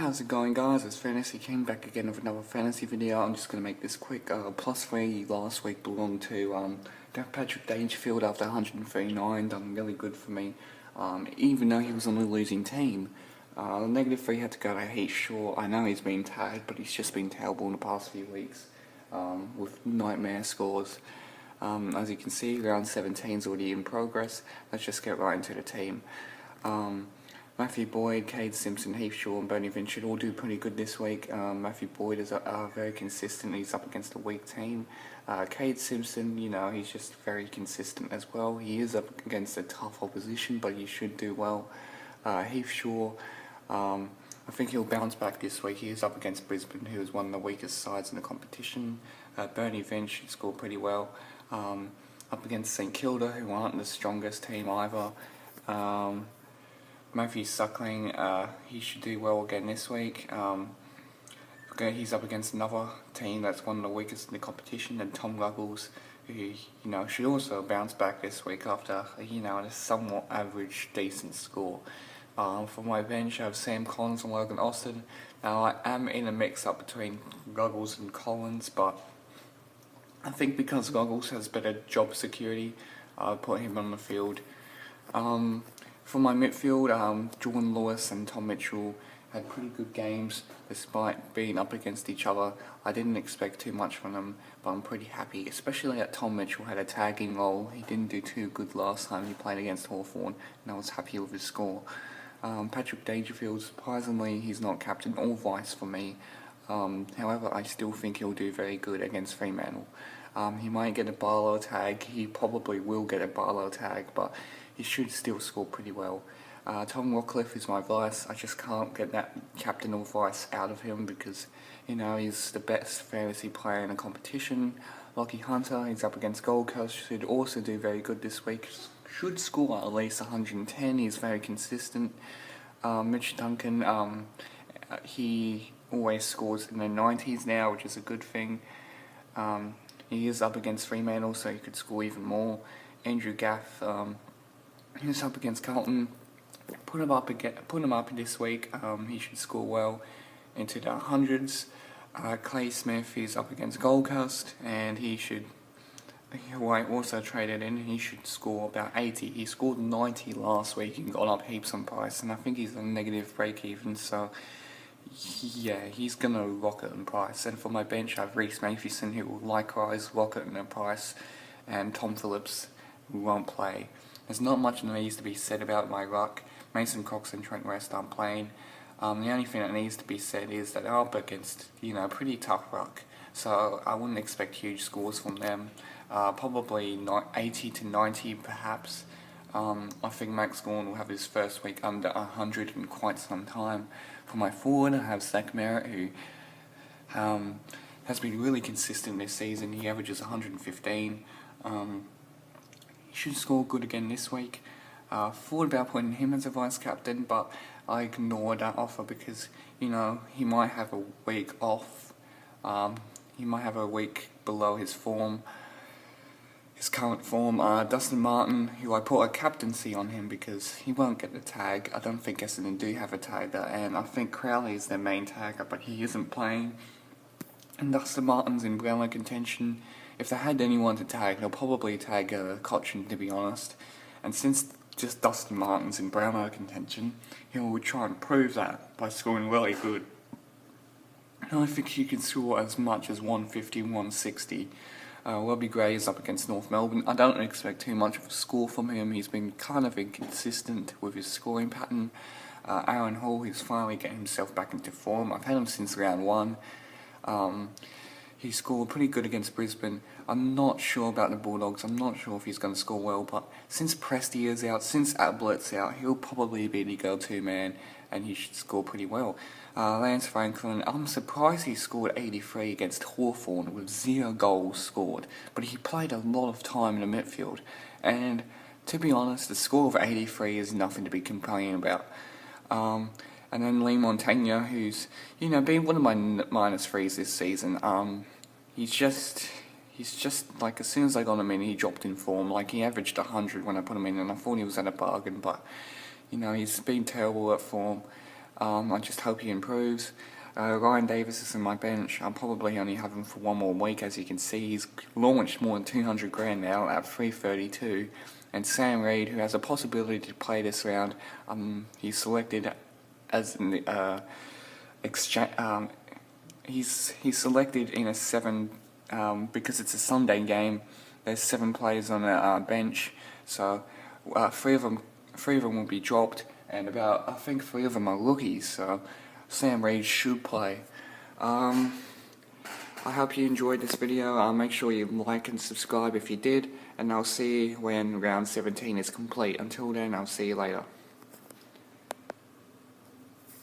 How's it going, guys? It's Fantasy King back again with another fantasy video. I'm just going to make this quick. +3 last week belonged to Patrick Dangerfield after 139, done really good for me, even though he was on a losing team. The -3 had to go to Heath Shaw. I know he's been tagged, but he's just been terrible in the past few weeks with nightmare scores. As you can see, round 17 is already in progress. Let's just get right into the team. Matthew Boyd, Cade Simpson, Heath Shaw and Bernie Vince should all do pretty good this week. Matthew Boyd is very consistent. He's up against a weak team. Cade Simpson, he's just very consistent as well. He is up against a tough opposition, but he should do well. Heath Shaw, I think he'll bounce back this week. He is up against Brisbane, who is one of the weakest sides in the competition. Bernie Vince should score pretty well. Up against St Kilda, who aren't the strongest team either. Matthew Suckling, he should do well again this week. He's up against another team that's one of the weakest in the competition, and Tom Ruggles, who should also bounce back this week after a somewhat average, decent score. For my bench, I have Sam Collins and Logan Austin. Now I am in a mix-up between Ruggles and Collins, but I think because Ruggles has better job security, I'll put him on the field. For my midfield, Jordan Lewis and Tom Mitchell had pretty good games despite being up against each other. I didn't expect too much from them, but I'm pretty happy, especially that Tom Mitchell had a tagging role. He didn't do too good last time he played against Hawthorn, and I was happy with his score. Patrick Dangerfield, surprisingly, he's not captain or vice for me. However, I still think he'll do very good against Fremantle. He might get a Barlow tag. He probably will get a Barlow tag, but he should still score pretty well. Tom Rockcliffe is my vice. I just can't get that captain or vice out of him because, he's the best fantasy player in the competition. Lockie Hunter, he's up against Gold Coast, should also do very good this week. Should score at least 110. He's very consistent. Mitch Duncan, he always scores in the 90s now, which is a good thing. He is up against Fremantle, so he could score even more. Andrew Gaff, he's up against Carlton. Put him up this week. He should score well into the hundreds. Clay Smith is up against Gold Coast, and I also traded in. He should score about 80. He scored 90 last week and got up heaps on price, and I think he's a negative break even. So yeah, he's gonna rocket in price. And for my bench, I have Reece Mathieson, who will likewise rocket in price, and Tom Phillips, who won't play. There's not much that needs to be said about my ruck. Mason Cox and Trent West aren't playing. The only thing that needs to be said is that they're up against, pretty tough ruck. So I wouldn't expect huge scores from them. Probably 80 to 90 perhaps. I think Max Gawn will have his first week under 100 in quite some time. For my forward, I have Zach Merritt, who has been really consistent this season. He averages 115. He should score good again this week. Thought about putting him as a vice captain, but I ignored that offer because, he might have a week off. He might have a week below his current form. Dustin Martin, who I put a captaincy on him because he won't get the tag. I don't think Essendon do have a tagger, and I think Crowley is their main tagger, but he isn't playing. And Dustin Martin's in Brownlow contention. If they had anyone to tag, they'll probably tag Cochin, to be honest. And since just Dustin Martin's in Brownlow contention, he'll try and prove that by scoring really good. And I think he can score as much as 150, 160. Robbie Gray is up against North Melbourne. I don't expect too much of a score from him. He's been kind of inconsistent with his scoring pattern. Aaron Hall, he's finally getting himself back into form. I've had him since round 1. He scored pretty good against Brisbane. I'm not sure about the Bulldogs. I'm not sure if he's going to score well, but since Presti is out, since Ablett's out, he'll probably be the go-to man, and he should score pretty well. Lance Franklin, I'm surprised he scored 83 against Hawthorn with 0 goals scored, but he played a lot of time in the midfield, and to be honest, the score of 83 is nothing to be complaining about. And then Lee Montagna, who's, been one of my -3s this season. He's just like, as soon as I got him in, he dropped in form. Like, he averaged 100 when I put him in, and I thought he was at a bargain, but, he's been terrible at form. I just hope he improves. Ryan Davis is in my bench. I'll probably only have him for one more week. As you can see, he's launched more than 200 grand now at 332. And Sam Reid, who has a possibility to play this round, he's selected as in the he's selected in a 7 because it's a Sunday game. There's 7 players on the bench, so three of them will be dropped, and I think 3 of them are rookies. So Sam Reid should play. I hope you enjoyed this video. Make sure you like and subscribe if you did, and I'll see you when round 17 is complete. Until then, I'll see you later.